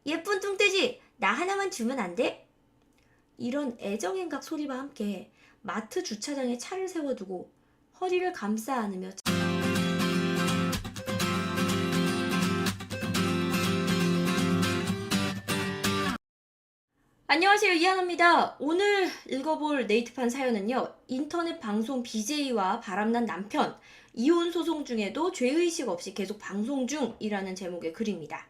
예쁜 뚱돼지, 나 하나만 주면 안 돼? 이런 애정행각 소리와 함께 마트 주차장에 차를 세워두고 허리를 감싸 안으며 안녕하세요, 이하나입니다. 오늘 읽어볼 네이트판 사연은요, 인터넷 방송 BJ와 바람난 남편, 이혼 소송 중에도 죄의식 없이 계속 방송 중이라는 제목의 글입니다.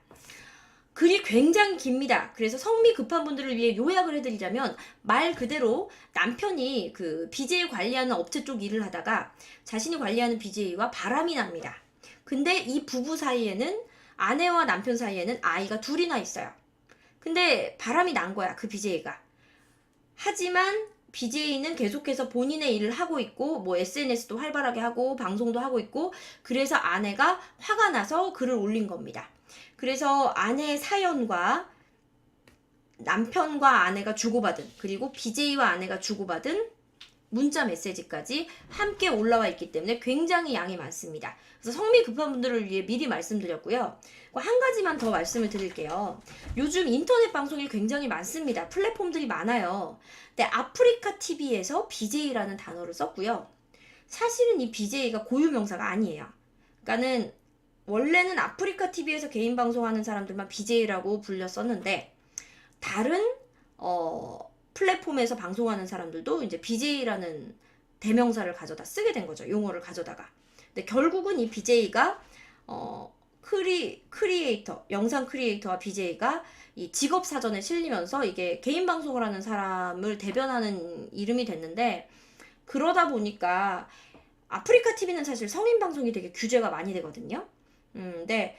글이 굉장히 깁니다. 그래서 성미 급한 분들을 위해 요약을 해드리자면, 말 그대로 남편이 그 BJ 관리하는 업체 쪽 일을 하다가 자신이 관리하는 BJ와 바람이 납니다. 근데 이 부부 사이에는, 아내와 남편 사이에는 아이가 둘이나 있어요. 근데 바람이 난 거야, 그 BJ가. 하지만 BJ는 계속해서 본인의 일을 하고 있고, 뭐 SNS도 활발하게 하고, 방송도 하고 있고, 그래서 아내가 화가 나서 글을 올린 겁니다. 그래서 아내의 사연과 남편과 아내가 주고받은, 그리고 BJ와 아내가 주고받은 문자 메시지까지 함께 올라와 있기 때문에 굉장히 양이 많습니다. 그래서 성미 급한 분들을 위해 미리 말씀드렸고요. 한 가지만 더 말씀을 드릴게요. 요즘 인터넷 방송이 굉장히 많습니다. 플랫폼들이 많아요. 근데 아프리카 TV에서 BJ라는 단어를 썼고요. 사실은 이 BJ가 고유명사가 아니에요. 그러니까는 원래는 아프리카 TV에서 개인 방송하는 사람들만 BJ라고 불렸었는데, 다른 플랫폼에서 방송하는 사람들도 이제 BJ라는 대명사를 가져다 쓰게 된 거죠. 용어를 가져다가. 근데 결국은 이 BJ가 크리에이터, 영상 크리에이터와 BJ가 이 직업 사전에 실리면서 이게 개인 방송을 하는 사람을 대변하는 이름이 됐는데, 그러다 보니까 아프리카 TV는 사실 성인 방송이 되게 규제가 많이 되거든요. 근데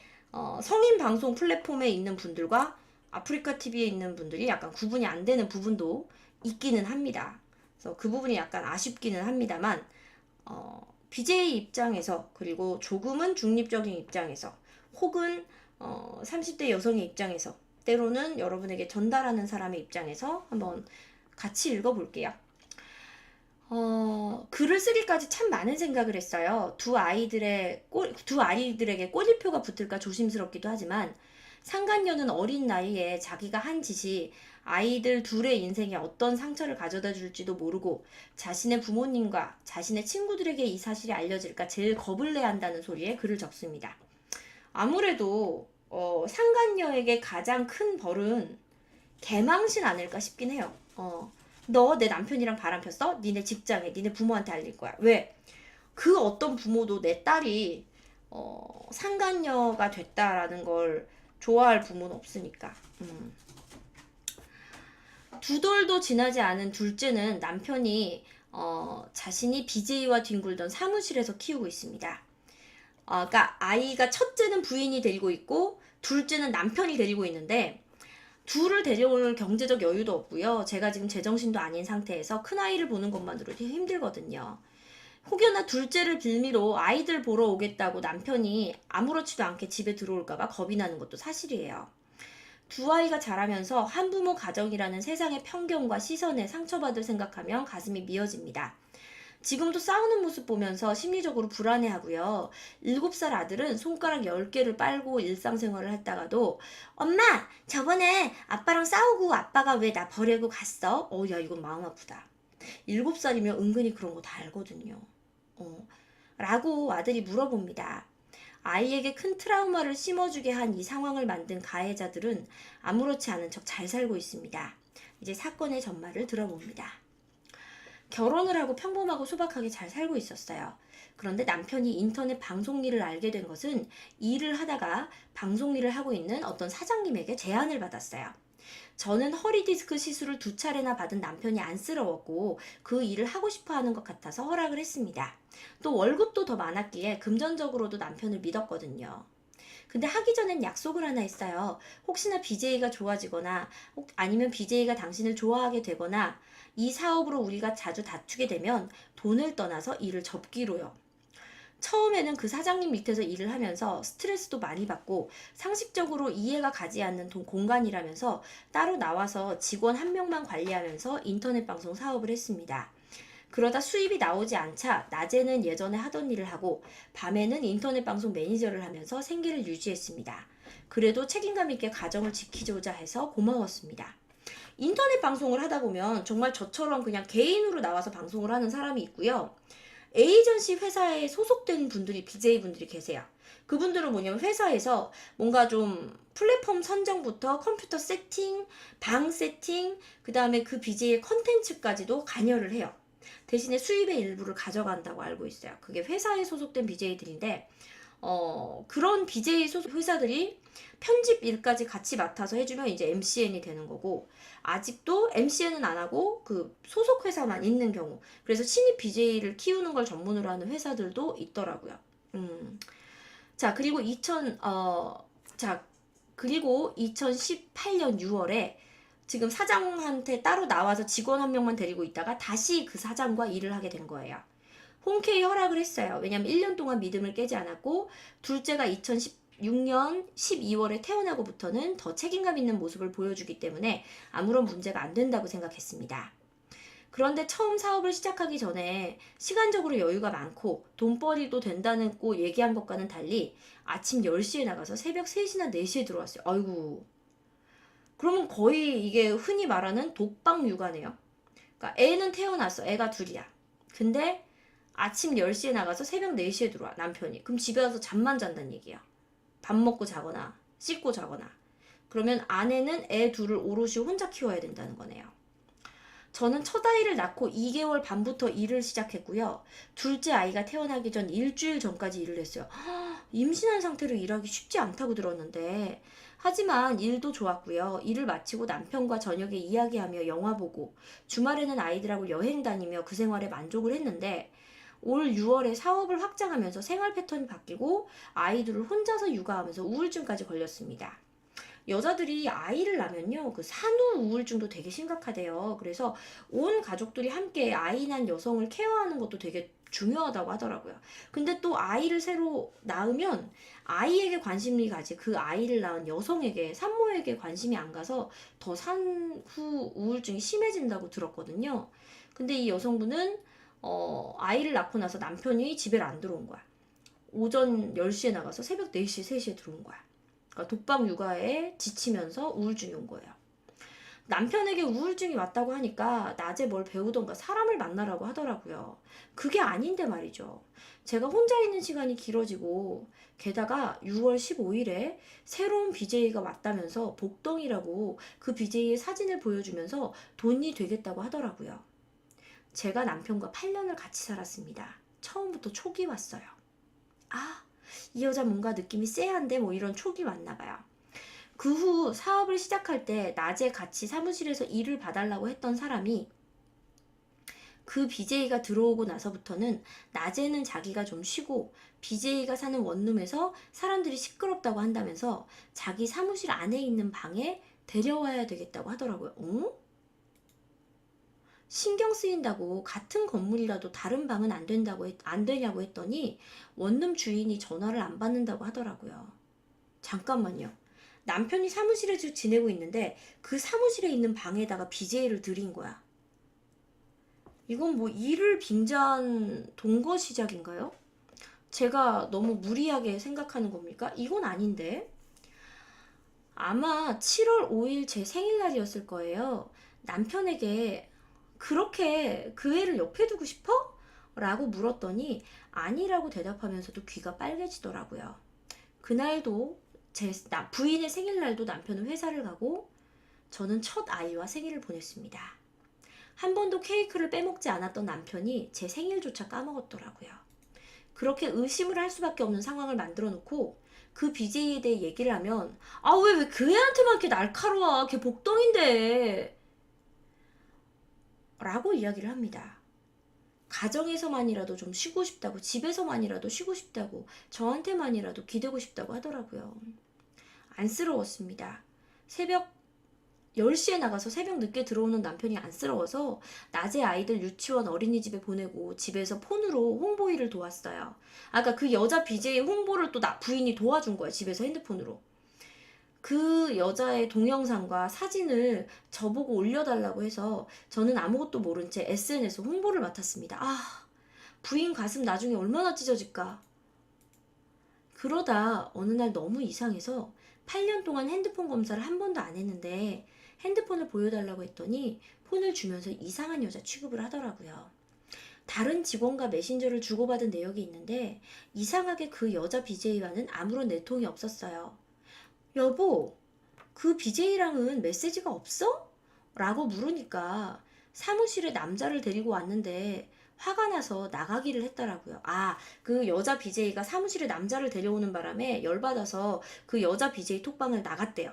성인 방송 플랫폼에 있는 분들과 아프리카 TV에 있는 분들이 약간 구분이 안 되는 부분도 있기는 합니다. 그래서 그 부분이 약간 아쉽기는 합니다만, BJ 입장에서, 그리고 조금은 중립적인 입장에서, 혹은 30대 여성의 입장에서, 때로는 여러분에게 전달하는 사람의 입장에서 한번 같이 읽어볼게요. 글을 쓰기까지 참 많은 생각을 했어요. 두 아이들에게 꼬리표가 붙을까 조심스럽기도 하지만, 상간녀는 어린 나이에 자기가 한 짓이 아이들 둘의 인생에 어떤 상처를 가져다 줄지도 모르고 자신의 부모님과 자신의 친구들에게 이 사실이 알려질까 제일 겁을 내야 한다는 소리에 글을 적습니다. 아무래도 상간녀에게 가장 큰 벌은 개망신 아닐까 싶긴 해요. 너 내 남편이랑 바람 폈어? 니네 직장에, 니네 부모한테 알릴 거야. 왜? 그 어떤 부모도 내 딸이 상간녀가 됐다라는 걸 좋아할 부모는 없으니까. 두 돌도 지나지 않은 둘째는 남편이 자신이 BJ와 뒹굴던 사무실에서 키우고 있습니다. 그러니까 아이가 첫째는 부인이 데리고 있고 둘째는 남편이 데리고 있는데, 둘을 데려올 경제적 여유도 없고요. 제가 지금 제정신도 아닌 상태에서 큰아이를 보는 것만으로도 힘들거든요. 혹여나 둘째를 빌미로 아이들 보러 오겠다고 남편이 아무렇지도 않게 집에 들어올까봐 겁이 나는 것도 사실이에요. 두 아이가 자라면서 한부모 가정이라는 세상의 편견과 시선에 상처받을 생각하면 가슴이 미어집니다. 지금도 싸우는 모습 보면서 심리적으로 불안해하고요. 7살 아들은 손가락 10개를 빨고 일상생활을 했다가도 엄마! 저번에 아빠랑 싸우고 아빠가 왜 나 버리고 갔어? 야, 이건 마음 아프다. 7살이면 은근히 그런 거 다 알거든요. 라고 아들이 물어봅니다. 아이에게 큰 트라우마를 심어주게 한 이 상황을 만든 가해자들은 아무렇지 않은 척 잘 살고 있습니다. 이제 사건의 전말을 들어봅니다. 결혼을 하고 평범하고 소박하게 잘 살고 있었어요. 그런데 남편이 인터넷 방송 일을 알게 된 것은 일을 하다가 방송 일을 하고 있는 어떤 사장님에게 제안을 받았어요. 저는 허리디스크 시술을 2차례나 받은 남편이 안쓰러웠고 그 일을 하고 싶어 하는 것 같아서 허락을 했습니다. 또 월급도 더 많았기에 금전적으로도 남편을 믿었거든요. 근데 하기 전엔 약속을 하나 했어요. 혹시나 BJ가 좋아지거나 아니면 BJ가 당신을 좋아하게 되거나 이 사업으로 우리가 자주 다투게 되면 돈을 떠나서 일을 접기로요. 처음에는 그 사장님 밑에서 일을 하면서 스트레스도 많이 받고 상식적으로 이해가 가지 않는 공간이라면서 따로 나와서 직원 1명만 관리하면서 인터넷 방송 사업을 했습니다. 그러다 수입이 나오지 않자 낮에는 예전에 하던 일을 하고 밤에는 인터넷 방송 매니저를 하면서 생계를 유지했습니다. 그래도 책임감 있게 가정을 지키고자 해서 고마웠습니다. 인터넷 방송을 하다 보면 정말 저처럼 그냥 개인으로 나와서 방송을 하는 사람이 있고요. 에이전시 회사에 소속된 분들이, BJ분들이 계세요. 그분들은 뭐냐면 회사에서 뭔가 좀 플랫폼 선정부터 컴퓨터 세팅, 방 세팅, 그 다음에 그 BJ의 컨텐츠까지도 관여를 해요. 대신에 수입의 일부를 가져간다고 알고 있어요. 그게 회사에 소속된 BJ들인데, 그런 BJ 소속 회사들이 편집 일까지 같이 맡아서 해주면 이제 MCN이 되는 거고, 아직도 MCN은 안 하고 그 소속 회사만 있는 경우, 그래서 신입 BJ를 키우는 걸 전문으로 하는 회사들도 있더라고요. 자, 그리고 2018년 6월에 지금 사장한테 따로 나와서 직원 한 명만 데리고 있다가 다시 그 사장과 일을 하게 된 거예요. 흔쾌히 허락을 했어요. 왜냐면 1년 동안 믿음을 깨지 않았고, 둘째가 2016년 12월에 태어나고부터는 더 책임감 있는 모습을 보여주기 때문에 아무런 문제가 안 된다고 생각했습니다. 그런데 처음 사업을 시작하기 전에 시간적으로 여유가 많고 돈벌이도 된다는 거 얘기한 것과는 달리 아침 10시에 나가서 새벽 3시나 4시에 들어왔어요. 아이고. 그러면 거의 이게 흔히 말하는 독방 육아네요. 그러니까 애는 태어났어. 애가 둘이야. 근데 아침 10시에 나가서 새벽 4시에 들어와, 남편이. 그럼 집에 와서 잠만 잔다는 얘기야. 밥 먹고 자거나 씻고 자거나. 그러면 아내는 애 둘을 오롯이 혼자 키워야 된다는 거네요. 저는 첫 아이를 낳고 2개월 반부터 일을 시작했고요. 둘째 아이가 태어나기 전 일주일 전까지 일을 했어요. 임신한 상태로 일하기 쉽지 않다고 들었는데, 하지만 일도 좋았고요. 일을 마치고 남편과 저녁에 이야기하며 영화 보고, 주말에는 아이들하고 여행 다니며 그 생활에 만족을 했는데, 올 6월에 사업을 확장하면서 생활 패턴이 바뀌고 아이들을 혼자서 육아하면서 우울증까지 걸렸습니다. 여자들이 아이를 낳으면요, 그 산후 우울증도 되게 심각하대요. 그래서 온 가족들이 함께 아이 난 여성을 케어하는 것도 되게 중요하다고 하더라고요. 근데 또 아이를 새로 낳으면 아이에게 관심이 가지 그 아이를 낳은 여성에게, 산모에게 관심이 안 가서 더 산후 우울증이 심해진다고 들었거든요. 근데 이 여성분은 아이를 낳고 나서 남편이 집에 안 들어온 거야. 오전 10시에 나가서 새벽 4시, 3시에 들어온 거야. 그러니까 독방 육아에 지치면서 우울증이 온 거예요. 남편에게 우울증이 왔다고 하니까 낮에 뭘 배우던가 사람을 만나라고 하더라고요. 그게 아닌데 말이죠. 제가 혼자 있는 시간이 길어지고, 게다가 6월 15일에 새로운 BJ가 왔다면서 복덩이라고 그 BJ의 사진을 보여주면서 돈이 되겠다고 하더라고요. 제가 남편과 8년을 같이 살았습니다. 처음부터 촉이 왔어요. 아, 이 여자 뭔가 느낌이 쎄한데, 뭐 이런 촉이 왔나 봐요. 그 후 사업을 시작할 때 낮에 같이 사무실에서 일을 봐달라고 했던 사람이 그 BJ가 들어오고 나서부터는 낮에는 자기가 좀 쉬고 BJ가 사는 원룸에서 사람들이 시끄럽다고 한다면서 자기 사무실 안에 있는 방에 데려와야 되겠다고 하더라고요. 신경 쓰인다고 같은 건물이라도 다른 방은 안 되냐고 했더니 원룸 주인이 전화를 안 받는다고 하더라고요. 잠깐만요. 남편이 사무실에서 지내고 있는데 그 사무실에 있는 방에다가 BJ를 들인 거야. 이건 뭐 일을 빙자한 동거 시작인가요? 제가 너무 무리하게 생각하는 겁니까? 이건 아닌데. 아마 7월 5일 제 생일날이었을 거예요. 남편에게 그렇게 그 애를 옆에 두고 싶어? 라고 물었더니 아니라고 대답하면서도 귀가 빨개지더라고요. 그날도 부인의 생일날도 남편은 회사를 가고 저는 첫 아이와 생일을 보냈습니다. 한 번도 케이크를 빼먹지 않았던 남편이 제 생일조차 까먹었더라고요. 그렇게 의심을 할 수밖에 없는 상황을 만들어 놓고 그 BJ에 대해 얘기를 하면, 아, 왜 그 애한테만 이렇게 날카로워? 걔 복덩인데. 라고 이야기를 합니다. 가정에서만이라도 좀 쉬고 싶다고, 집에서만이라도 쉬고 싶다고, 저한테만이라도 기대고 싶다고 하더라고요. 안쓰러웠습니다. 새벽 10시에 나가서 새벽 늦게 들어오는 남편이 안쓰러워서 낮에 아이들 유치원 어린이집에 보내고 집에서 폰으로 홍보 일을 도왔어요. 아까 그 여자 BJ 홍보를 또 부인이 도와준 거야, 집에서 핸드폰으로. 그 여자의 동영상과 사진을 저보고 올려달라고 해서 저는 아무것도 모른 채 SNS 홍보를 맡았습니다. 아, 부인 가슴 나중에 얼마나 찢어질까. 그러다 어느 날 너무 이상해서 8년 동안 핸드폰 검사를 한 번도 안 했는데 핸드폰을 보여달라고 했더니 폰을 주면서 이상한 여자 취급을 하더라고요. 다른 직원과 메신저를 주고받은 내역이 있는데 이상하게 그 여자 BJ와는 아무런 내통이 없었어요. 여보, 그 BJ랑은 메시지가 없어? 라고 물으니까 사무실에 남자를 데리고 왔는데 화가 나서 나가기를 했더라고요. 아, 그 여자 BJ가 사무실에 남자를 데려오는 바람에 열받아서 그 여자 BJ 톡방을 나갔대요.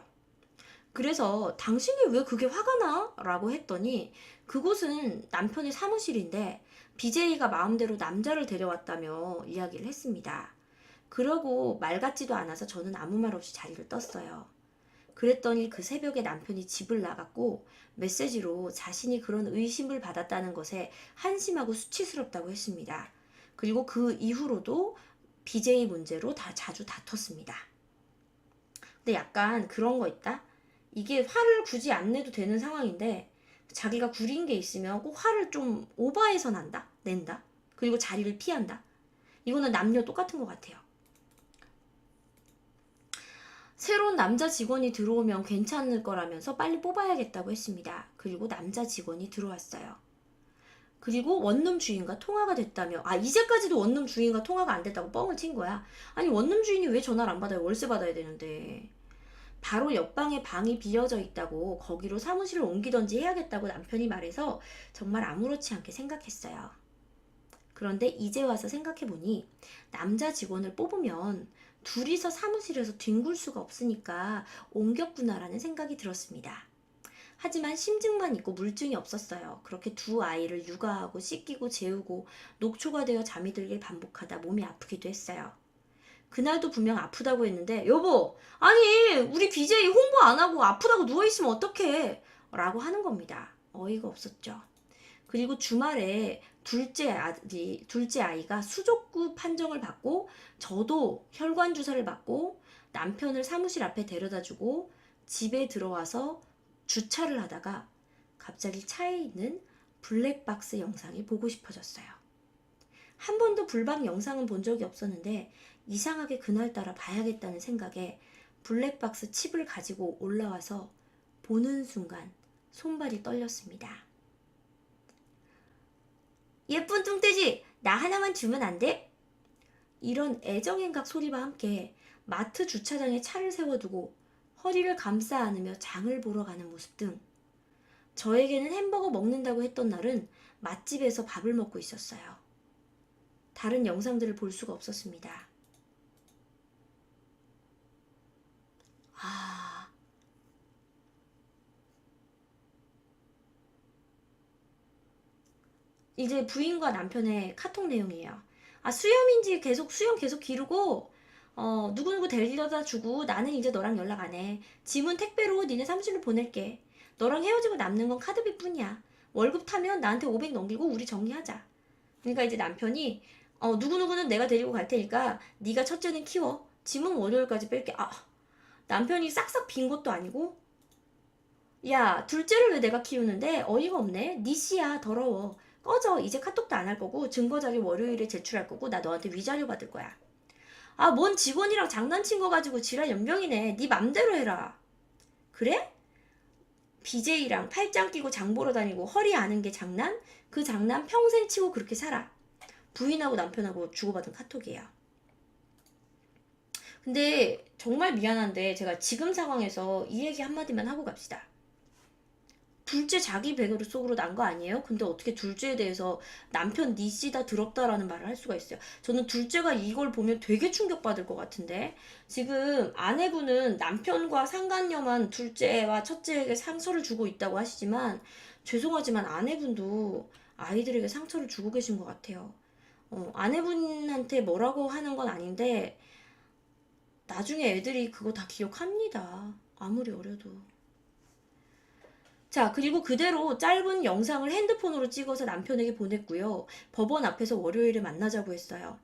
그래서 당신이 왜 그게 화가 나? 라고 했더니 그곳은 남편의 사무실인데 BJ가 마음대로 남자를 데려왔다며 이야기를 했습니다. 그러고 말 같지도 않아서 저는 아무 말 없이 자리를 떴어요. 그랬더니 그 새벽에 남편이 집을 나갔고 메시지로 자신이 그런 의심을 받았다는 것에 한심하고 수치스럽다고 했습니다. 그리고 그 이후로도 BJ 문제로 다 자주 다퉜습니다. 근데 약간 그런 거 있다? 이게 화를 굳이 안 내도 되는 상황인데 자기가 구린 게 있으면 꼭 화를 좀 오버해서 낸다. 그리고 자리를 피한다. 이거는 남녀 똑같은 것 같아요. 새로운 남자 직원이 들어오면 괜찮을 거라면서 빨리 뽑아야겠다고 했습니다. 그리고 남자 직원이 들어왔어요. 그리고 원룸 주인과 통화가 됐다며, 이제까지도 원룸 주인과 통화가 안 됐다고 뻥을 친 거야. 아니, 원룸 주인이 왜 전화를 안 받아요? 월세 받아야 되는데. 바로 옆방에 방이 비어져 있다고 거기로 사무실을 옮기던지 해야겠다고 남편이 말해서 정말 아무렇지 않게 생각했어요. 그런데 이제 와서 생각해보니 남자 직원을 뽑으면 둘이서 사무실에서 뒹굴 수가 없으니까 옮겼구나라는 생각이 들었습니다. 하지만 심증만 있고 물증이 없었어요. 그렇게 두 아이를 육아하고 씻기고 재우고 녹초가 되어 잠이 들길 반복하다 몸이 아프기도 했어요. 그날도 분명 아프다고 했는데 여보, 아니 우리 BJ 홍보 안 하고 아프다고 누워있으면 어떡해? 라고 하는 겁니다. 어이가 없었죠. 그리고 주말에 둘째 아이가 수족구 판정을 받고 저도 혈관 주사를 받고 남편을 사무실 앞에 데려다주고 집에 들어와서 주차를 하다가 갑자기 차에 있는 블랙박스 영상이 보고 싶어졌어요. 한 번도 불방 영상은 본 적이 없었는데 이상하게 그날따라 봐야겠다는 생각에 블랙박스 칩을 가지고 올라와서 보는 순간 손발이 떨렸습니다. 예쁜 뚱돼지, 나 하나만 주면 안 돼? 이런 애정행각 소리와 함께 마트 주차장에 차를 세워두고 허리를 감싸 안으며 장을 보러 가는 모습 등 저에게는 햄버거 먹는다고 했던 날은 맛집에서 밥을 먹고 있었어요. 다른 영상들을 볼 수가 없었습니다. 이제 부인과 남편의 카톡 내용이에요. 수염인지 수염 계속 기르고 누구누구 데려다 주고 나는 이제 너랑 연락 안 해. 짐은 택배로 니네 사무실로 보낼게. 너랑 헤어지고 남는 건 카드비 뿐이야. 월급 타면 나한테 500 넘기고 우리 정리하자. 그러니까 이제 남편이 누구누구는 내가 데리고 갈 테니까 네가 첫째는 키워. 짐은 월요일까지 뺄게. 남편이 싹싹 빈 것도 아니고 야, 둘째를 왜 내가 키우는데? 어이가 없네. 네 씨야, 더러워. 꺼져. 이제 카톡도 안 할 거고 증거자료 월요일에 제출할 거고 나 너한테 위자료 받을 거야. 뭔 직원이랑 장난친 거 가지고 지랄 연병이네. 네 맘대로 해라. 그래? BJ랑 팔짱 끼고 장 보러 다니고 허리 아는 게 장난? 그 장난 평생 치고 그렇게 살아. 부인하고 남편하고 주고받은 카톡이에요. 근데 정말 미안한데 제가 지금 상황에서 이 얘기 한마디만 하고 갑시다. 둘째 자기 배그로 속으로 난 거 아니에요? 근데 어떻게 둘째에 대해서 남편 니 씨다 더럽다라는 말을 할 수가 있어요. 저는 둘째가 이걸 보면 되게 충격받을 것 같은데 지금 아내분은 남편과 상간녀만 둘째와 첫째에게 상처를 주고 있다고 하시지만 죄송하지만 아내분도 아이들에게 상처를 주고 계신 것 같아요. 아내분한테 뭐라고 하는 건 아닌데 나중에 애들이 그거 다 기억합니다. 아무리 어려도. 자, 그리고 그대로 짧은 영상을 핸드폰으로 찍어서 남편에게 보냈고요. 법원 앞에서 월요일에 만나자고 했어요.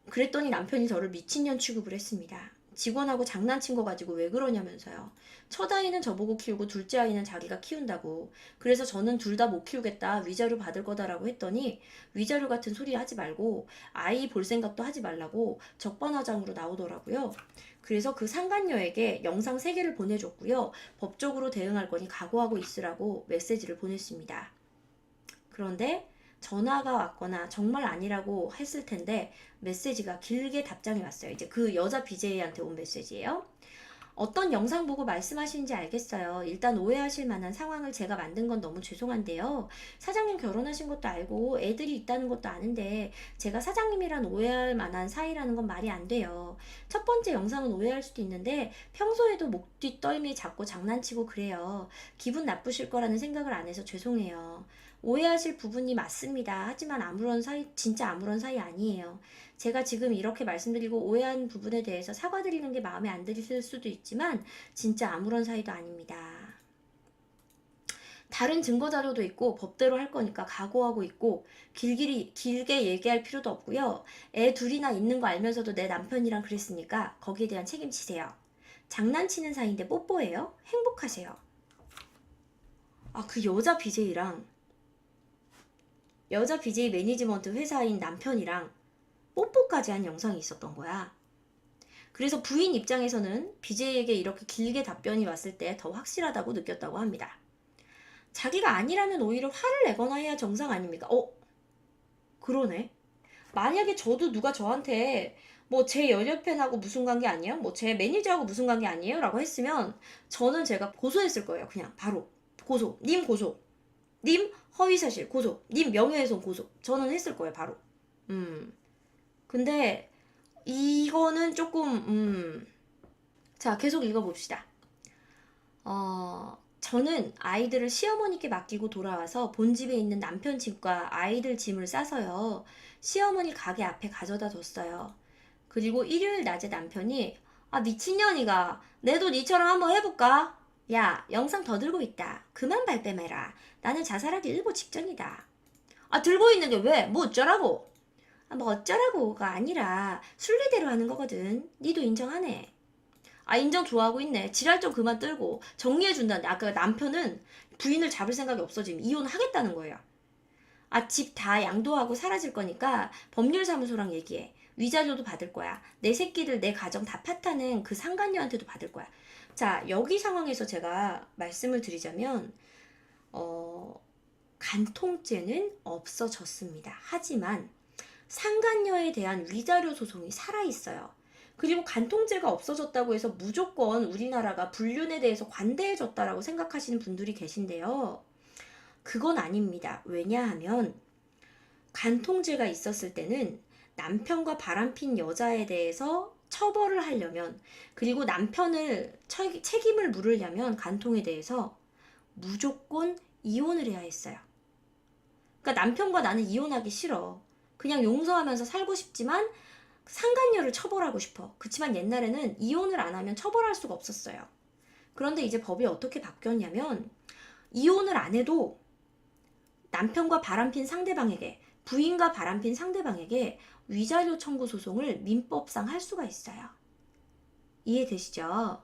그랬더니 남편이 저를 미친년 취급을 했습니다. 직원하고 장난친 거 가지고 왜 그러냐면서요. 첫 아이는 저보고 키우고 둘째 아이는 자기가 키운다고. 그래서 저는 둘 다 못 키우겠다. 위자료 받을 거다라고 했더니 위자료 같은 소리 하지 말고 아이 볼 생각도 하지 말라고 적반하장으로 나오더라고요. 그래서 그 상간녀에게 영상 3개를 보내줬고요. 법적으로 대응할 거니 각오하고 있으라고 메시지를 보냈습니다. 그런데 전화가 왔거나 정말 아니라고 했을 텐데 메시지가 길게 답장이 왔어요. 이제 그 여자 BJ한테 온 메시지예요. 어떤 영상 보고 말씀하시는지 알겠어요. 일단 오해하실 만한 상황을 제가 만든 건 너무 죄송한데요. 사장님 결혼하신 것도 알고 애들이 있다는 것도 아는데 제가 사장님이란 오해할 만한 사이라는 건 말이 안 돼요. 첫 번째 영상은 오해할 수도 있는데 평소에도 목뒤 떨미 잡고 장난치고 그래요. 기분 나쁘실 거라는 생각을 안 해서 죄송해요. 오해하실 부분이 맞습니다. 하지만 진짜 아무런 사이 아니에요. 제가 지금 이렇게 말씀드리고 오해한 부분에 대해서 사과드리는 게 마음에 안 드실 수도 있지만 진짜 아무런 사이도 아닙니다. 다른 증거 자료도 있고 법대로 할 거니까 각오하고 있고 길게 얘기할 필요도 없고요. 애 둘이나 있는 거 알면서도 내 남편이랑 그랬으니까 거기에 대한 책임지세요. 장난치는 사이인데 뽀뽀해요? 행복하세요. 그 여자 BJ 매니지먼트 회사인 남편이랑 뽀뽀까지 한 영상이 있었던 거야. 그래서 부인 입장에서는 BJ에게 이렇게 길게 답변이 왔을 때 더 확실하다고 느꼈다고 합니다. 자기가 아니라면 오히려 화를 내거나 해야 정상 아닙니까? 그러네. 만약에 저도 누가 저한테 뭐 제 연예팬하고 무슨 관계 아니에요? 뭐 제 매니저하고 무슨 관계 아니에요? 라고 했으면 저는 제가 고소했을 거예요. 그냥 바로. 고소. 님 고소. 님 허위사실 고소. 님 명예훼손 고소. 저는 했을 거예요. 바로. 근데 이거는 조금 자, 계속 읽어봅시다. 저는 아이들을 시어머니께 맡기고 돌아와서 본집에 있는 남편 짐과 아이들 짐을 싸서요. 시어머니 가게 앞에 가져다 뒀어요. 그리고 일요일 낮에 남편이 미친년이가 내도 니처럼 한번 해볼까? 야, 영상 더 들고 있다. 그만 발뺌해라. 나는 자살하기 일보 직전이다. 들고 있는 게 왜? 뭐 어쩌라고? 뭐 어쩌라고가 아니라 순리대로 하는 거거든. 니도 인정하네. 인정 좋아하고 있네. 지랄 좀 그만 떨고 정리해준다는데 아까 남편은 부인을 잡을 생각이 없어 지금 이혼하겠다는 거예요. 집 다 양도하고 사라질 거니까 법률사무소랑 얘기해. 위자료도 받을 거야. 내 새끼들 내 가정 다 파타는 그 상간녀한테도 받을 거야. 자, 여기 상황에서 제가 말씀을 드리자면 간통죄는 없어졌습니다. 하지만 상간녀에 대한 위자료 소송이 살아있어요. 그리고 간통죄가 없어졌다고 해서 무조건 우리나라가 불륜에 대해서 관대해졌다라고 생각하시는 분들이 계신데요. 그건 아닙니다. 왜냐하면 간통죄가 있었을 때는 남편과 바람핀 여자에 대해서 처벌을 하려면 그리고 남편을 책임을 물으려면 간통에 대해서 무조건 이혼을 해야 했어요. 그러니까 남편과 나는 이혼하기 싫어. 그냥 용서하면서 살고 싶지만 상간녀를 처벌하고 싶어. 그치만 옛날에는 이혼을 안 하면 처벌할 수가 없었어요. 그런데 이제 법이 어떻게 바뀌었냐면 이혼을 안 해도 남편과 바람핀 상대방에게 부인과 바람핀 상대방에게 위자료 청구 소송을 민법상 할 수가 있어요. 이해되시죠?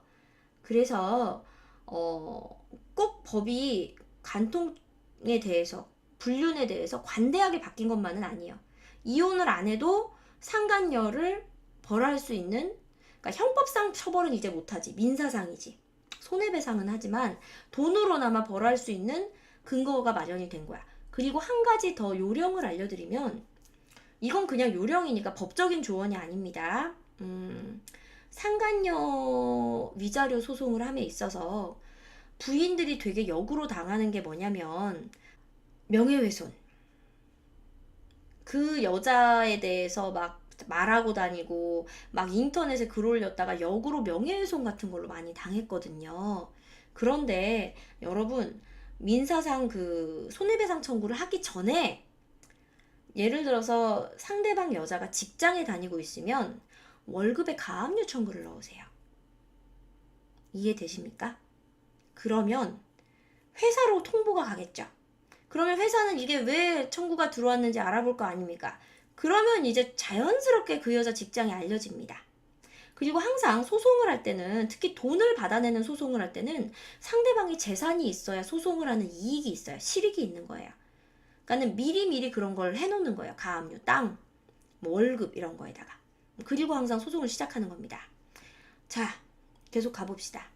그래서 꼭 법이 간통에 대해서 불륜에 대해서 관대하게 바뀐 것만은 아니에요. 이혼을 안 해도 상간녀를 벌할 수 있는 그러니까 형법상 처벌은 이제 못하지. 민사상이지. 손해배상은 하지만 돈으로나마 벌할 수 있는 근거가 마련이 된 거야. 그리고 한 가지 더 요령을 알려드리면 이건 그냥 요령이니까 법적인 조언이 아닙니다. 상간녀 위자료 소송을 함에 있어서 부인들이 되게 역으로 당하는 게 뭐냐면 명예훼손. 그 여자에 대해서 막 말하고 다니고 막 인터넷에 글 올렸다가 역으로 명예훼손 같은 걸로 많이 당했거든요. 그런데 여러분 민사상 그 손해배상 청구를 하기 전에 예를 들어서 상대방 여자가 직장에 다니고 있으면 월급에 가압류 청구를 넣으세요. 이해되십니까? 그러면 회사로 통보가 가겠죠. 그러면 회사는 이게 왜 청구가 들어왔는지 알아볼 거 아닙니까? 그러면 이제 자연스럽게 그 여자 직장에 알려집니다. 그리고 항상 소송을 할 때는, 특히 돈을 받아내는 소송을 할 때는 상대방이 재산이 있어야 소송을 하는 이익이 있어요. 실익이 있는 거예요. 그러니까는 미리미리 그런 걸 해놓는 거예요. 가압류, 땅, 뭐 월급 이런 거에다가. 그리고 항상 소송을 시작하는 겁니다. 자, 계속 가봅시다.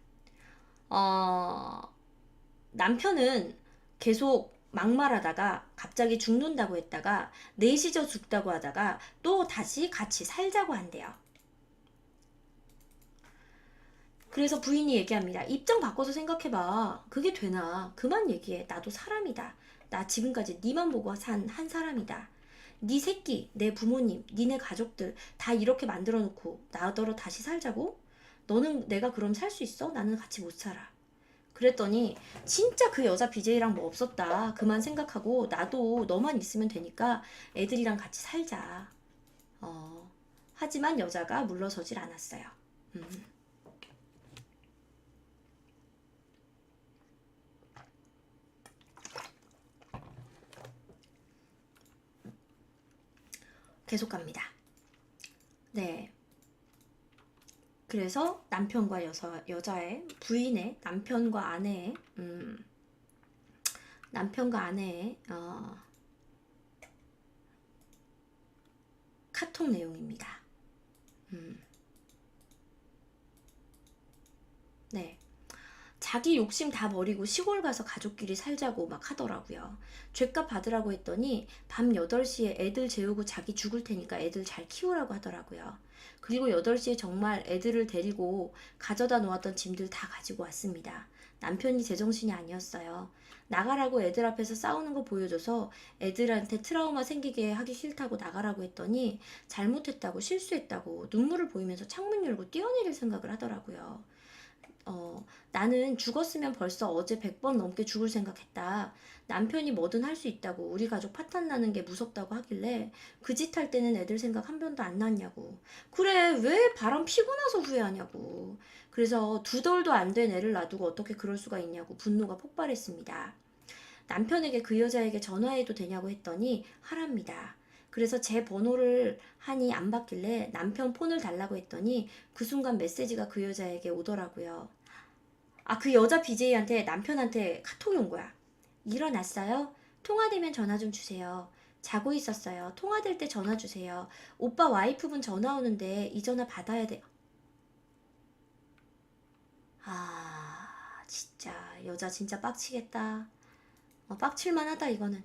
남편은 계속 막말하다가 갑자기 죽는다고 했다가 넷이서 죽다고 하다가 또 다시 같이 살자고 한대요. 그래서 부인이 얘기합니다. 입장 바꿔서 생각해봐. 그게 되나? 그만 얘기해. 나도 사람이다. 나 지금까지 니만 보고 산 한 사람이다. 네 새끼, 내 부모님, 니네 가족들 다 이렇게 만들어 놓고 나더러 다시 살자고? 너는 내가 그럼 살 수 있어? 나는 같이 못 살아. 그랬더니 진짜 그 여자 BJ랑 뭐 없었다. 그만 생각하고 나도 너만 있으면 되니까 애들이랑 같이 살자. 하지만 여자가 물러서질 않았어요. 계속 갑니다. 네. 그래서 남편과 여자의 부인의 남편과 아내의 카톡 내용입니다. 네. 자기 욕심 다 버리고 시골 가서 가족끼리 살자고 막 하더라고요. 죗값 받으라고 했더니 밤 8시에 애들 재우고 자기 죽을 테니까 애들 잘 키우라고 하더라고요. 그리고 8시에 정말 애들을 데리고 가져다 놓았던 짐들 다 가지고 왔습니다. 남편이 제정신이 아니었어요. 나가라고 애들 앞에서 싸우는 거 보여줘서 애들한테 트라우마 생기게 하기 싫다고 나가라고 했더니 잘못했다고 실수했다고 눈물을 보이면서 창문 열고 뛰어내릴 생각을 하더라고요. 나는 죽었으면 벌써 어제 100번 넘게 죽을 생각했다. 남편이 뭐든 할 수 있다고 우리 가족 파탄 나는 게 무섭다고 하길래 그 짓 할 때는 애들 생각 한 번도 안 났냐고. 그래, 왜 바람 피고 나서 후회하냐고. 그래서 2돌도 안 된 애를 놔두고 어떻게 그럴 수가 있냐고 분노가 폭발했습니다. 남편에게 그 여자에게 전화해도 되냐고 했더니 하랍니다. 그래서 제 번호를 하니 안 받길래 남편 폰을 달라고 했더니 그 순간 메시지가 그 여자에게 오더라고요. 그 여자 BJ한테 남편한테 카톡이 온 거야. 일어났어요? 통화되면 전화 좀 주세요. 자고 있었어요. 통화될 때 전화 주세요. 오빠 와이프분 전화 오는데 이 전화 받아야 돼요. 진짜 여자 진짜 빡치겠다. 빡칠만 하다 이거는.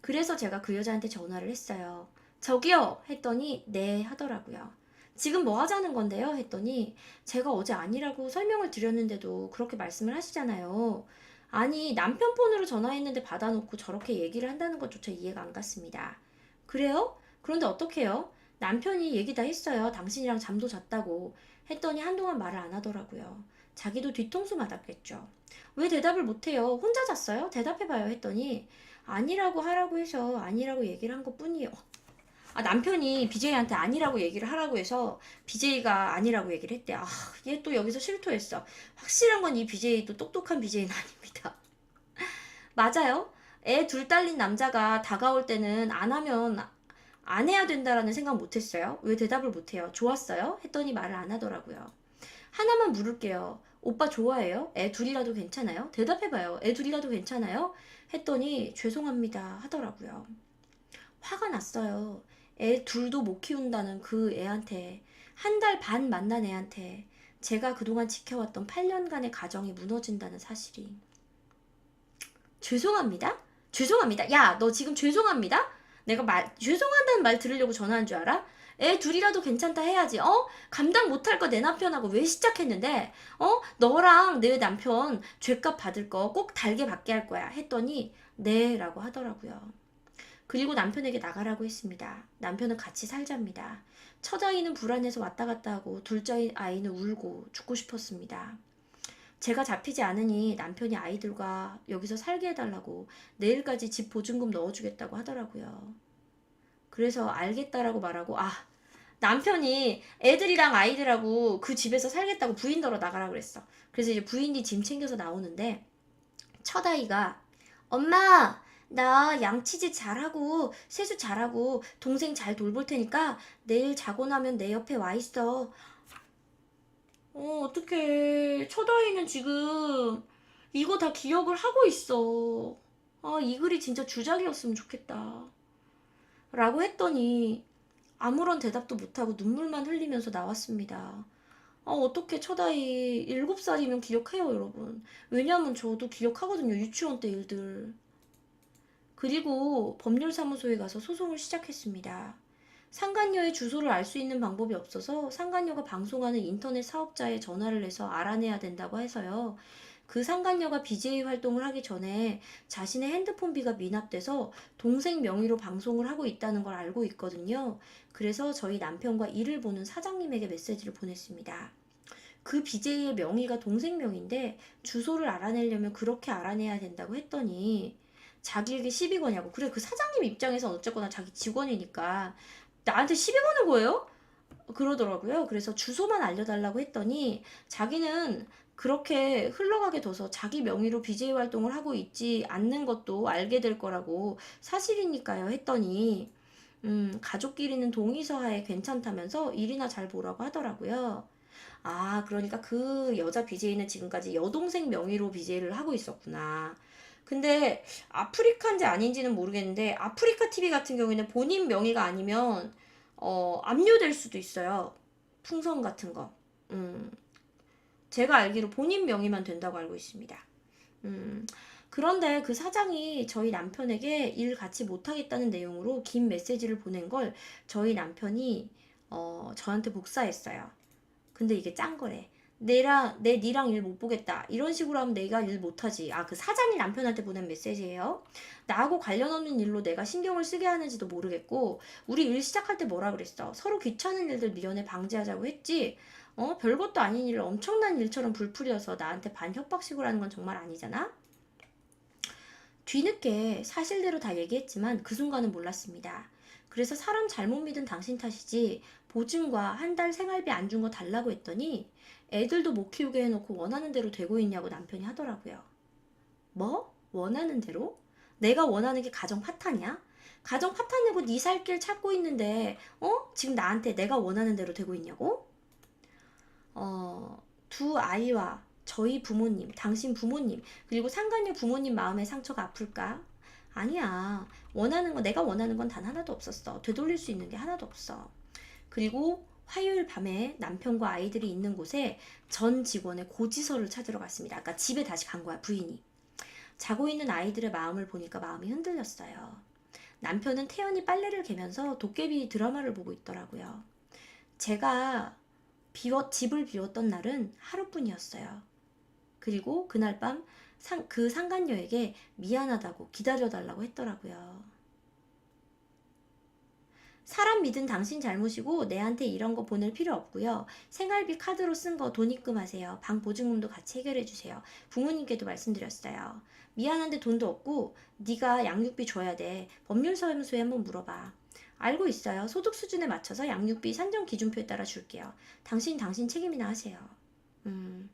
그래서 제가 그 여자한테 전화를 했어요. 저기요! 했더니 네 하더라고요. 지금 뭐 하자는 건데요? 했더니 제가 어제 아니라고 설명을 드렸는데도 그렇게 말씀을 하시잖아요. 아니, 남편 폰으로 전화했는데 받아놓고 저렇게 얘기를 한다는 것조차 이해가 안 갔습니다. 그래요? 그런데 어떡해요? 남편이 얘기 다 했어요. 당신이랑 잠도 잤다고. 했더니 한동안 말을 안 하더라고요. 자기도 뒤통수 맞았겠죠. 왜 대답을 못해요? 혼자 잤어요? 대답해봐요. 했더니 아니라고 하라고 해서 아니라고 얘기를 한 것뿐이에요. 남편이 BJ한테 아니라고 얘기를 하라고 해서 BJ가 아니라고 얘기를 했대. 얘 또 여기서 실토했어. 확실한 건 이 BJ도 똑똑한 BJ는 아닙니다. 맞아요. 애 둘 딸린 남자가 다가올 때는 안 하면 안 해야 된다라는 생각 못했어요. 왜 대답을 못해요? 좋았어요? 했더니 말을 안 하더라고요. 하나만 물을게요. 오빠 좋아해요? 애 둘이라도 괜찮아요? 대답해봐요. 애 둘이라도 괜찮아요? 했더니 죄송합니다 하더라고요. 화가 났어요. 애 둘도 못 키운다는 그 애한테, 한 달 반 만난 애한테 제가 그동안 지켜왔던 8년간의 가정이 무너진다는 사실이. 죄송합니다? 죄송합니다. 야, 너 지금 죄송합니다? 내가 죄송하다는 말 들으려고 전화한 줄 알아? 애 둘이라도 괜찮다 해야지. 감당 못할 거 내 남편하고 왜 시작했는데? 너랑 내 남편 죗값 받을 거 꼭 달게 받게 할 거야. 했더니 네 라고 하더라고요. 그리고 남편에게 나가라고 했습니다. 남편은 같이 살자입니다. 첫 아이는 불안해서 왔다 갔다 하고 둘째 아이는 울고 죽고 싶었습니다. 제가 잡히지 않으니 남편이 아이들과 여기서 살게 해달라고 내일까지 집 보증금 넣어주겠다고 하더라고요. 그래서 알겠다라고 말하고 남편이 애들이랑 아이들하고 그 집에서 살겠다고 부인더러 나가라고 그랬어. 그래서 이제 부인이 짐 챙겨서 나오는데 첫 아이가 엄마 나 양치질 잘하고 세수 잘하고 동생 잘 돌볼 테니까 내일 자고 나면 내 옆에 와 있어. 어떡해. 첫아이는 지금 이거 다 기억을 하고 있어. 아, 이 글이 진짜 주작이었으면 좋겠다. 라고 했더니 아무런 대답도 못하고 눈물만 흘리면서 나왔습니다. 어떻게 첫아이 7살이면 기억해요, 여러분. 왜냐면 저도 기억하거든요, 유치원 때 일들. 그리고 법률사무소에 가서 소송을 시작했습니다. 상간녀의 주소를 알 수 있는 방법이 없어서 상간녀가 방송하는 인터넷 사업자에 전화를 해서 알아내야 된다고 해서요. 그 상간녀가 BJ 활동을 하기 전에 자신의 핸드폰비가 미납돼서 동생 명의로 방송을 하고 있다는 걸 알고 있거든요. 그래서 저희 남편과 일을 보는 사장님에게 메시지를 보냈습니다. 그 BJ의 명의가 동생 명인데 주소를 알아내려면 그렇게 알아내야 된다고 했더니 자기에게 시비 거냐고. 그래, 그 사장님 입장에선 어쨌거나 자기 직원이니까 나한테 시비 거는 거예요? 그러더라고요. 그래서 주소만 알려달라고 했더니 자기는 그렇게 흘러가게 둬서 자기 명의로 BJ 활동을 하고 있지 않는 것도 알게 될 거라고 사실이니까요 했더니 가족끼리는 동의서하에 괜찮다면서 일이나 잘 보라고 하더라고요. 아, 그러니까 그 여자 BJ는 지금까지 여동생 명의로 BJ를 하고 있었구나. 근데 아프리카인지 아닌지는 모르겠는데 아프리카 TV 같은 경우에는 본인 명의가 아니면 압류될 수도 있어요. 풍선 같은 거. 음, 제가 알기로 본인 명의만 된다고 알고 있습니다. 음, 그런데 그 사장이 저희 남편에게 일 같이 못하겠다는 내용으로 긴 메시지를 보낸 걸 저희 남편이 저한테 복사했어요. 근데 이게 짠 거래. 니랑 일 못 보겠다. 이런 식으로 하면 내가 일 못하지. 아, 그 사장이 남편한테 보낸 메시지예요. 나하고 관련 없는 일로 내가 신경을 쓰게 하는지도 모르겠고, 우리 일 시작할 때 뭐라 그랬어? 서로 귀찮은 일들 미연에 방지하자고 했지. 별것도 아닌 일을 엄청난 일처럼 불풀이어서 나한테 반협박식으로 하는 건 정말 아니잖아? 뒤늦게 사실대로 다 얘기했지만 그 순간은 몰랐습니다. 그래서 사람 잘못 믿은 당신 탓이지 보증과 한 달 생활비 안 준 거 달라고 했더니 애들도 못 키우게 해놓고 원하는 대로 되고 있냐고 남편이 하더라고요. 뭐? 원하는 대로? 내가 원하는 게 가정 파탄이야? 가정 파탄 내고 네 살 길 찾고 있는데 지금 나한테 내가 원하는 대로 되고 있냐고? 두 아이와 저희 부모님, 당신 부모님, 그리고 상간녀 부모님 마음의 상처가 아플까? 아니야. 내가 원하는 건 단 하나도 없었어. 되돌릴 수 있는 게 하나도 없어. 그리고 화요일 밤에 남편과 아이들이 있는 곳에 전 직원의 고지서를 찾으러 갔습니다. 아까 집에 다시 간 거야, 부인이. 자고 있는 아이들의 마음을 보니까 마음이 흔들렸어요. 남편은 태연히 빨래를 개면서 도깨비 드라마를 보고 있더라고요. 제가 집을 비웠던 날은 하루뿐이었어요. 그리고 그날 밤 그 상간녀에게 미안하다고 기다려달라고 했더라고요. 사람 믿은 당신 잘못이고 내한테 이런 거 보낼 필요 없고요. 생활비 카드로 쓴 거 돈 입금하세요. 방 보증금도 같이 해결해 주세요. 부모님께도 말씀드렸어요. 미안한데 돈도 없고 네가 양육비 줘야 돼. 법률사무소에 한번 물어봐. 알고 있어요. 소득 수준에 맞춰서 양육비 산정 기준표에 따라 줄게요. 당신 책임이나 하세요. 음,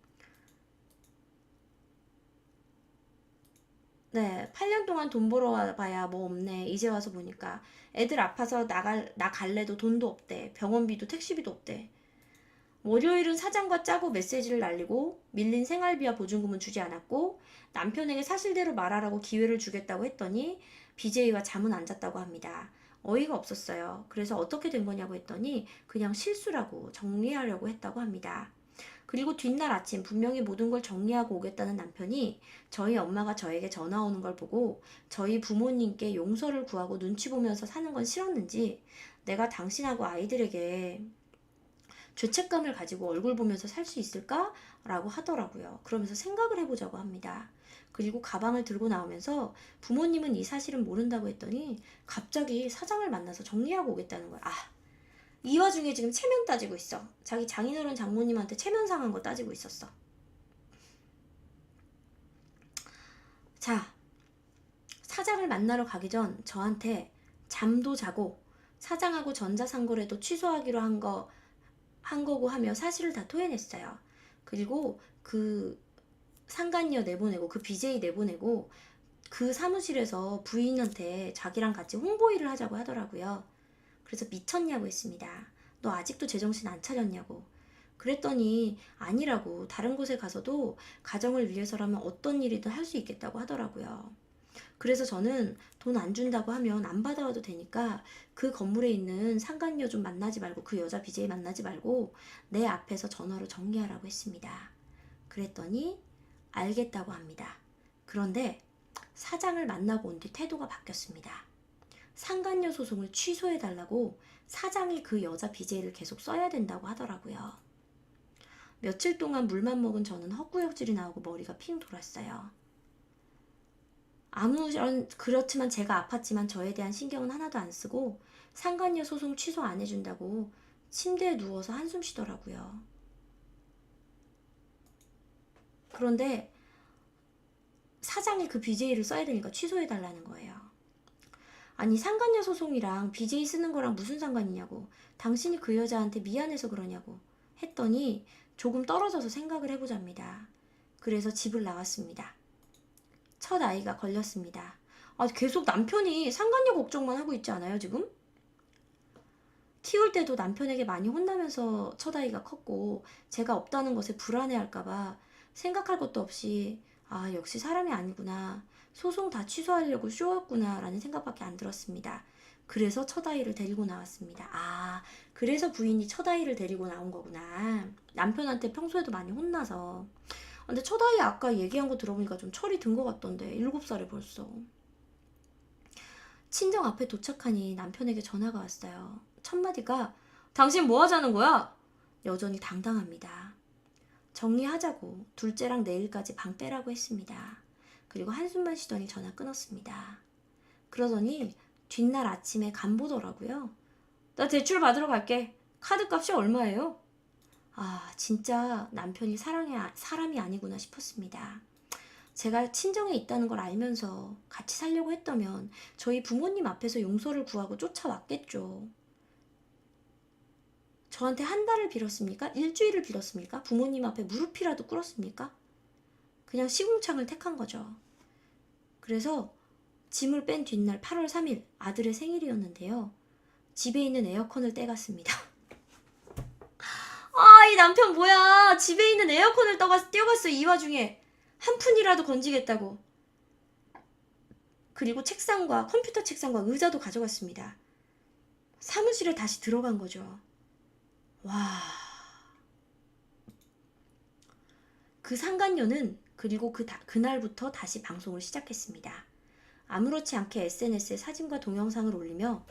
네, 8년 동안 돈 벌어봐야 뭐 없네. 이제 와서 보니까 애들 아파서 나 갈래도 돈도 없대. 병원비도 택시비도 없대. 월요일은 사장과 짜고 메시지를 날리고 밀린 생활비와 보증금은 주지 않았고 남편에게 사실대로 말하라고 기회를 주겠다고 했더니 BJ와 잠은 안 잤다고 합니다. 어이가 없었어요. 그래서 어떻게 된 거냐고 했더니 그냥 실수라고 정리하려고 했다고 합니다. 그리고 뒷날 아침 분명히 모든 걸 정리하고 오겠다는 남편이 저희 엄마가 저에게 전화 오는 걸 보고 저희 부모님께 용서를 구하고 눈치 보면서 사는 건 싫었는지 내가 당신하고 아이들에게 죄책감을 가지고 얼굴 보면서 살 수 있을까? 라고 하더라고요. 그러면서 생각을 해보자고 합니다. 그리고 가방을 들고 나오면서 부모님은 이 사실은 모른다고 했더니 갑자기 사장을 만나서 정리하고 오겠다는 거야. 아, 이 와중에 지금 체면 따지고 있어. 자기 장인어른 장모님한테 체면 상한 거 따지고 있었어. 자, 사장을 만나러 가기 전 저한테 잠도 자고 사장하고 전자상거래도 취소하기로 한 거고 하며 사실을 다 토해냈어요. 그리고 그 상간녀 내보내고 그 BJ 내보내고 그 사무실에서 부인한테 자기랑 같이 홍보 일을 하자고 하더라고요. 그래서 미쳤냐고 했습니다. 너 아직도 제정신 안 차렸냐고. 그랬더니 아니라고, 다른 곳에 가서도 가정을 위해서라면 어떤 일이든 할 수 있겠다고 하더라고요. 그래서 저는 돈 안 준다고 하면 안 받아와도 되니까 그 건물에 있는 상간녀 좀 만나지 말고, 그 여자 BJ 만나지 말고 내 앞에서 전화로 정리하라고 했습니다. 그랬더니 알겠다고 합니다. 그런데 사장을 만나고 온 뒤 태도가 바뀌었습니다. 상간녀 소송을 취소해달라고 사장이 그 여자 BJ를 계속 써야 된다고 하더라고요. 며칠 동안 물만 먹은 저는 헛구역질이 나오고 머리가 핑 돌았어요. 그렇지만 제가 아팠지만 저에 대한 신경은 하나도 안 쓰고 상간녀 소송 취소 안 해준다고 침대에 누워서 한숨 쉬더라고요. 그런데 사장이 그 BJ를 써야 되니까 취소해달라는 거예요. 아니, 상간녀 소송이랑 BJ 쓰는 거랑 무슨 상관이냐고, 당신이 그 여자한테 미안해서 그러냐고 했더니 조금 떨어져서 생각을 해보자입니다. 그래서 집을 나왔습니다. 첫 아이가 걸렸습니다. 계속 남편이 상간녀 걱정만 하고 있지 않아요, 지금? 키울 때도 남편에게 많이 혼나면서 첫 아이가 컸고, 제가 없다는 것에 불안해할까봐 생각할 것도 없이 역시 사람이 아니구나, 소송 다 취소하려고 쇼였구나 라는 생각밖에 안 들었습니다. 그래서 첫 아이를 데리고 나왔습니다. 그래서 부인이 첫 아이를 데리고 나온 거구나. 남편한테 평소에도 많이 혼나서. 근데 첫 아이 아까 얘기한 거 들어보니까 좀 철이 든 것 같던데, 7살에 벌써. 친정 앞에 도착하니 남편에게 전화가 왔어요. 첫 마디가 당신 뭐 하자는 거야? 여전히 당당합니다. 정리하자고 둘째랑 내일까지 방 빼라고 했습니다. 그리고 한숨만 쉬더니 전화 끊었습니다. 그러더니 뒷날 아침에 간 보더라고요. 나 대출 받으러 갈게. 카드값이 얼마예요? 진짜 남편이 사람이 아니구나 싶었습니다. 제가 친정에 있다는 걸 알면서 같이 살려고 했다면 저희 부모님 앞에서 용서를 구하고 쫓아왔겠죠. 저한테 한 달을 빌었습니까? 일주일을 빌었습니까? 부모님 앞에 무릎이라도 꿇었습니까? 그냥 시궁창을 택한 거죠. 그래서 짐을 뺀 뒷날 8월 3일 아들의 생일이었는데요. 집에 있는 에어컨을 떼갔습니다. 이 남편 뭐야. 집에 있는 에어컨을 떼어갔어. 이 와중에 한 푼이라도 건지겠다고. 그리고 컴퓨터 책상과 의자도 가져갔습니다. 사무실에 다시 들어간 거죠. 와. 그 상간녀는 그리고 그날부터 다시 방송을 시작했습니다. 아무렇지 않게 SNS에 사진과 동영상을 올리며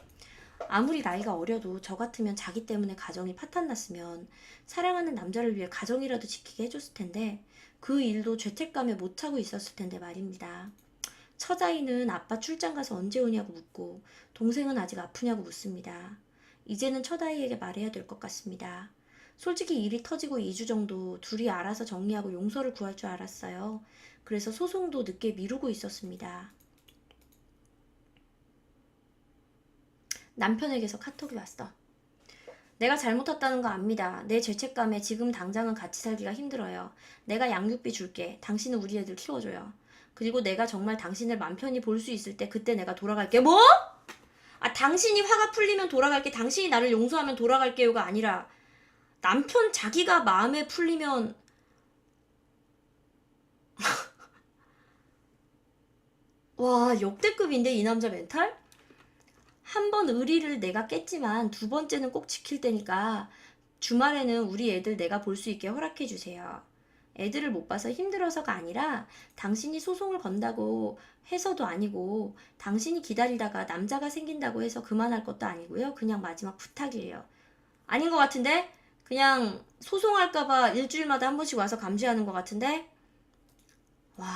아무리 나이가 어려도 저 같으면 자기 때문에 가정이 파탄났으면 사랑하는 남자를 위해 가정이라도 지키게 해줬을 텐데 그 일도 죄책감에 못 하고 있었을 텐데 말입니다. 처자이는 아빠 출장 가서 언제 오냐고 묻고 동생은 아직 아프냐고 묻습니다. 이제는 처다이에게 말해야 될 것 같습니다. 솔직히 일이 터지고 2주 정도 둘이 알아서 정리하고 용서를 구할 줄 알았어요. 그래서 소송도 늦게 미루고 있었습니다. 남편에게서 카톡이 왔어. 내가 잘못했다는 거 압니다. 내 죄책감에 지금 당장은 같이 살기가 힘들어요. 내가 양육비 줄게. 당신은 우리 애들 키워줘요. 그리고 내가 정말 당신을 맘 편히 볼 수 있을 때 그때 내가 돌아갈게. 뭐? 당신이 화가 풀리면 돌아갈게. 당신이 나를 용서하면 돌아갈게요가 아니라 남편 자기가 마음에 풀리면 와, 역대급인데 이 남자 멘탈? 한 번 의리를 내가 깼지만 두 번째는 꼭 지킬 테니까 주말에는 우리 애들 내가 볼 수 있게 허락해 주세요. 애들을 못 봐서 힘들어서가 아니라 당신이 소송을 건다고 해서도 아니고 당신이 기다리다가 남자가 생긴다고 해서 그만할 것도 아니고요. 그냥 마지막 부탁이에요. 아닌 것 같은데? 그냥 소송할까봐 일주일마다 한 번씩 와서 감시하는 것 같은데? 와...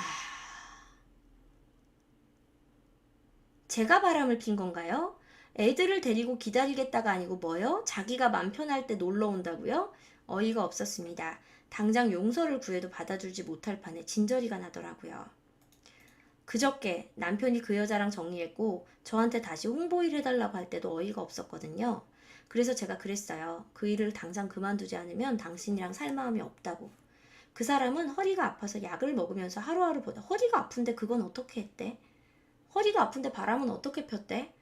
제가 바람을 핀 건가요? 애들을 데리고 기다리겠다가 아니고 뭐요? 자기가 맘 편할 때 놀러 온다고요? 어이가 없었습니다. 당장 용서를 구해도 받아주지 못할 판에 진저리가 나더라고요. 그저께 남편이 그 여자랑 정리했고 저한테 다시 홍보일 해달라고 할 때도 어이가 없었거든요. 그래서 제가 그랬어요. 그 일을 당장 그만두지 않으면 당신이랑 살 마음이 없다고. 그 사람은 허리가 아파서 약을 먹으면서 하루하루 보다. 허리가 아픈데 그건 어떻게 했대? 허리가 아픈데 바람은 어떻게 폈대?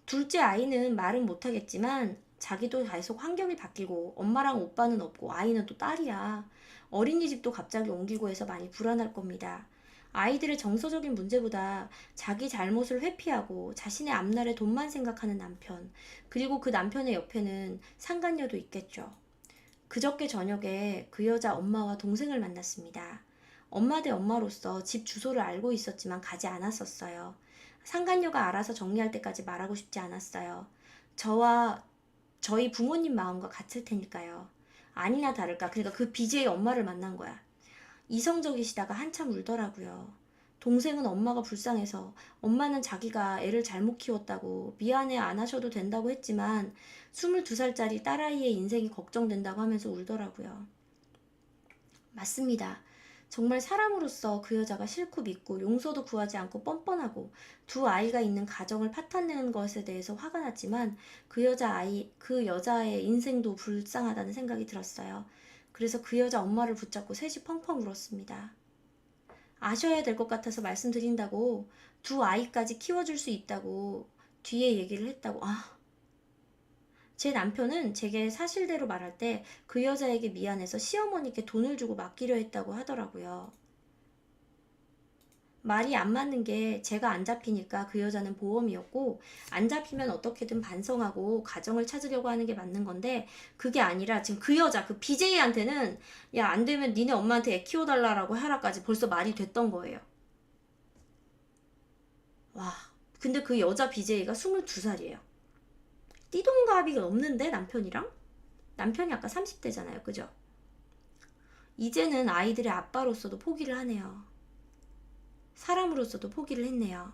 둘째 아이는 말은 못하겠지만 자기도 계속 환경이 바뀌고 엄마랑 오빠는 없고 아이는 또 딸이야. 어린이집도 갑자기 옮기고 해서 많이 불안할 겁니다. 아이들의 정서적인 문제보다 자기 잘못을 회피하고 자신의 앞날의 돈만 생각하는 남편, 그리고 그 남편의 옆에는 상간녀도 있겠죠. 그저께 저녁에 그 여자 엄마와 동생을 만났습니다. 엄마 대 엄마로서 집 주소를 알고 있었지만 가지 않았었어요. 상간녀가 알아서 정리할 때까지 말하고 싶지 않았어요. 저와 저희 부모님 마음과 같을 테니까요. 아니나 다를까. 그러니까 그 BJ 엄마를 만난 거야. 이성적이시다가 한참 울더라고요. 동생은 엄마가 불쌍해서 엄마는 자기가 애를 잘못 키웠다고 미안해 안 하셔도 된다고 했지만 22살짜리 딸아이의 인생이 걱정된다고 하면서 울더라고요. 맞습니다. 정말 사람으로서 그 여자가 싫고 믿고 용서도 구하지 않고 뻔뻔하고 두 아이가 있는 가정을 파탄내는 것에 대해서 화가 났지만 그 여자의 인생도 불쌍하다는 생각이 들었어요. 그래서 그 여자 엄마를 붙잡고 셋이 펑펑 울었습니다. 아셔야 될 것 같아서 말씀드린다고, 두 아이까지 키워줄 수 있다고 뒤에 얘기를 했다고. 제 남편은 제게 사실대로 말할 때 그 여자에게 미안해서 시어머니께 돈을 주고 맡기려 했다고 하더라고요. 말이 안 맞는 게 제가 안 잡히니까 그 여자는 보험이었고, 안 잡히면 어떻게든 반성하고 가정을 찾으려고 하는 게 맞는 건데, 그게 아니라 지금 그 여자, 그 BJ한테는 야, 안 되면 니네 엄마한테 애 키워달라고 하라까지 벌써 말이 됐던 거예요. 와, 근데 그 여자 BJ가 22살이에요. 띠동갑이 없는데 남편이랑? 남편이 아까 30대잖아요. 그죠? 이제는 아이들의 아빠로서도 포기를 하네요. 사람으로서도 포기를 했네요.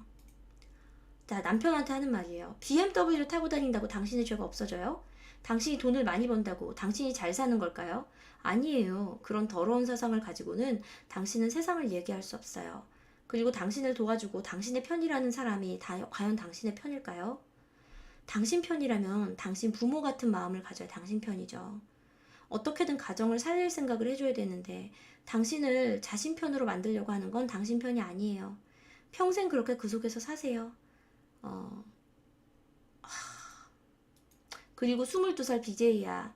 자, 남편한테 하는 말이에요. BMW를 타고 다닌다고 당신의 죄가 없어져요? 당신이 돈을 많이 번다고 당신이 잘 사는 걸까요? 아니에요. 그런 더러운 사상을 가지고는 당신은 세상을 얘기할 수 없어요. 그리고 당신을 도와주고 당신의 편이라는 사람이 과연 당신의 편일까요? 당신 편이라면 당신 부모 같은 마음을 가져야 당신 편이죠. 어떻게든 가정을 살릴 생각을 해줘야 되는데 당신을 자신 편으로 만들려고 하는 건 당신 편이 아니에요. 평생 그렇게 그 속에서 사세요. 어, 그리고 22살 BJ야.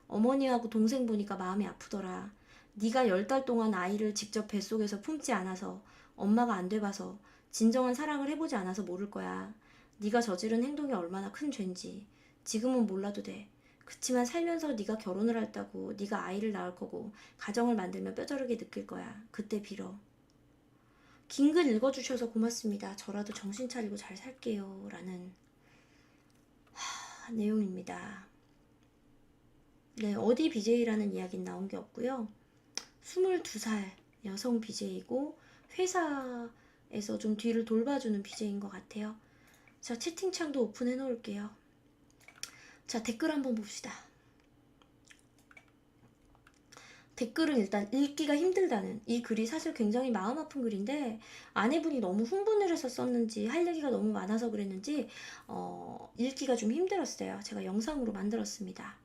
어머니하고 동생 보니까 마음이 아프더라. 네가 10달 동안 아이를 직접 뱃속에서 품지 않아서, 엄마가 안 돼봐서, 진정한 사랑을 해보지 않아서 모를 거야. 네가 저지른 행동이 얼마나 큰 죄인지. 지금은 몰라도 돼. 그치만 살면서 네가 결혼을 했다고, 네가 아이를 낳을 거고 가정을 만들면 뼈저리게 느낄 거야. 그때 빌어. 긴 글 읽어주셔서 고맙습니다. 저라도 정신 차리고 잘 살게요. 라는 내용입니다. 네, 어디 BJ라는 이야기는 나온 게 없고요. 22살 여성 BJ이고 회사에서 좀 뒤를 돌봐주는 BJ인 것 같아요. 자, 채팅창도 오픈해 놓을게요. 자, 댓글 한번 봅시다. 댓글은 일단 읽기가 힘들다는, 이 글이 사실 굉장히 마음 아픈 글인데 아내분이 너무 흥분을 해서 썼는지 할 얘기가 너무 많아서 그랬는지 읽기가 좀 힘들었어요. 제가 영상으로 만들었습니다.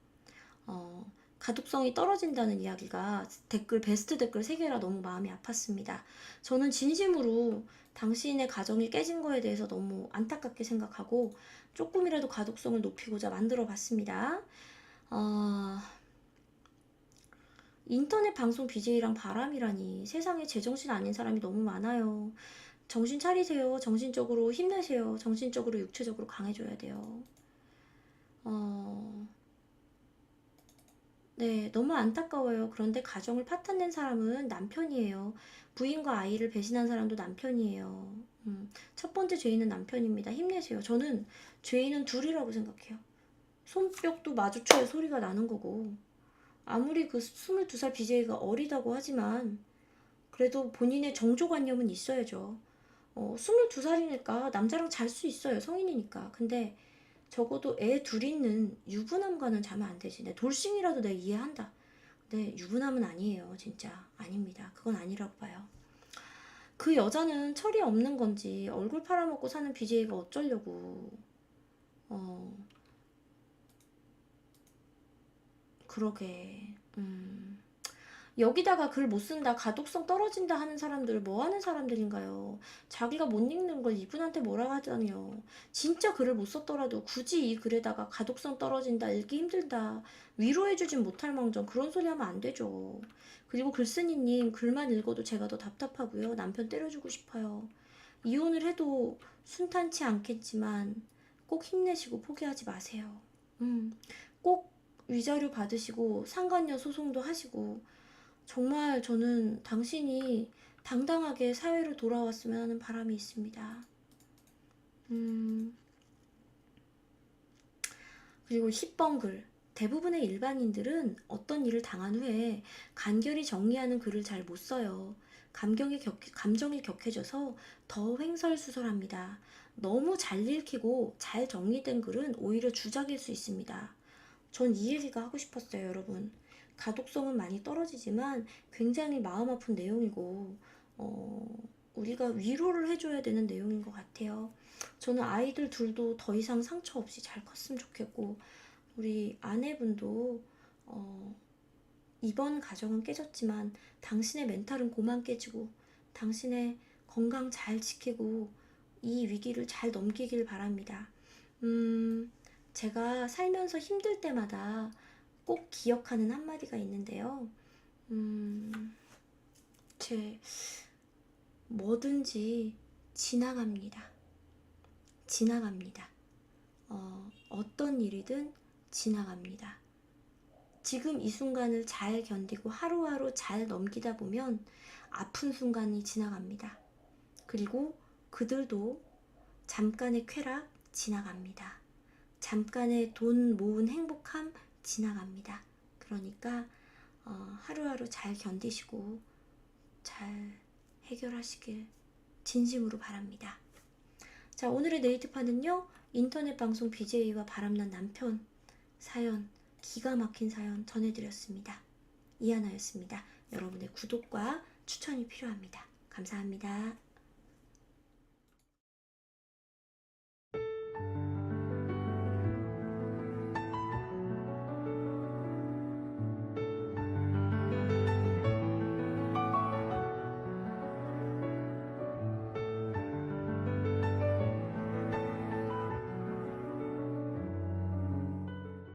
가독성이 떨어진다는 이야기가 베스트 댓글 3개라 너무 마음이 아팠습니다. 저는 진심으로 당신의 가정이 깨진 거에 대해서 너무 안타깝게 생각하고 조금이라도 가독성을 높이고자 만들어 봤습니다. 인터넷 방송 BJ랑 바람이라니, 세상에 제정신 아닌 사람이 너무 많아요. 정신 차리세요. 정신적으로 힘내세요. 정신적으로 육체적으로 강해져야 돼요. 네, 너무 안타까워요. 그런데 가정을 파탄낸 사람은 남편이에요. 부인과 아이를 배신한 사람도 남편이에요. 첫 번째 죄인은 남편입니다. 힘내세요. 저는 죄인은 둘이라고 생각해요. 손뼉도 마주쳐야 소리가 나는 거고, 아무리 그 22살 BJ가 어리다고 하지만 그래도 본인의 정조관념은 있어야죠. 22살이니까 남자랑 잘 수 있어요. 성인이니까. 근데 적어도 애 둘 있는 유부남과는 자면 안 되지. 내 돌싱이라도 내가 이해한다. 근데 유부남은 아니에요. 진짜 아닙니다. 그건 아니라고 봐요. 그 여자는 철이 없는 건지 얼굴 팔아먹고 사는 BJ가 어쩌려고. 그러게. 여기다가 글 못 쓴다, 가독성 떨어진다 하는 사람들 뭐 하는 사람들인가요? 자기가 못 읽는 걸 이분한테 뭐라 하자니요. 진짜 글을 못 썼더라도 굳이 이 글에다가 가독성 떨어진다, 읽기 힘들다, 위로해주진 못할 망정 그런 소리 하면 안 되죠. 그리고 글쓴이님 글만 읽어도 제가 더 답답하고요. 남편 때려주고 싶어요. 이혼을 해도 순탄치 않겠지만 꼭 힘내시고 포기하지 마세요. 꼭 위자료 받으시고 상간녀 소송도 하시고 정말 저는 당신이 당당하게 사회로 돌아왔으면 하는 바람이 있습니다. 그리고 10번 글. 대부분의 일반인들은 어떤 일을 당한 후에 간결히 정리하는 글을 잘 못 써요. 감정이 격해져서 더 횡설수설합니다. 너무 잘 읽히고 잘 정리된 글은 오히려 주작일 수 있습니다. 전 이 얘기가 하고 싶었어요, 여러분. 가독성은 많이 떨어지지만 굉장히 마음 아픈 내용이고, 우리가 위로를 해줘야 되는 내용인 것 같아요. 저는 아이들 둘도 더 이상 상처 없이 잘 컸으면 좋겠고, 우리 아내분도, 이번 가정은 깨졌지만, 당신의 멘탈은 고만 깨지고, 당신의 건강 잘 지키고, 이 위기를 잘 넘기길 바랍니다. 제가 살면서 힘들 때마다 꼭 기억하는 한마디가 있는데요. 제 뭐든지 지나갑니다. 지나갑니다. 어떤 일이든 지나갑니다. 지금 이 순간을 잘 견디고 하루하루 잘 넘기다 보면 아픈 순간이 지나갑니다. 그리고 그들도 잠깐의 쾌락 지나갑니다. 잠깐의 돈 모은 행복함 지나갑니다. 그러니까 하루하루 잘 견디시고 잘 해결하시길 진심으로 바랍니다. 자, 오늘의 네이트판은요, 인터넷 방송 BJ와 바람난 남편 사연, 기가 막힌 사연 전해드렸습니다. 이하나였습니다. 여러분의 구독과 추천이 필요합니다. 감사합니다.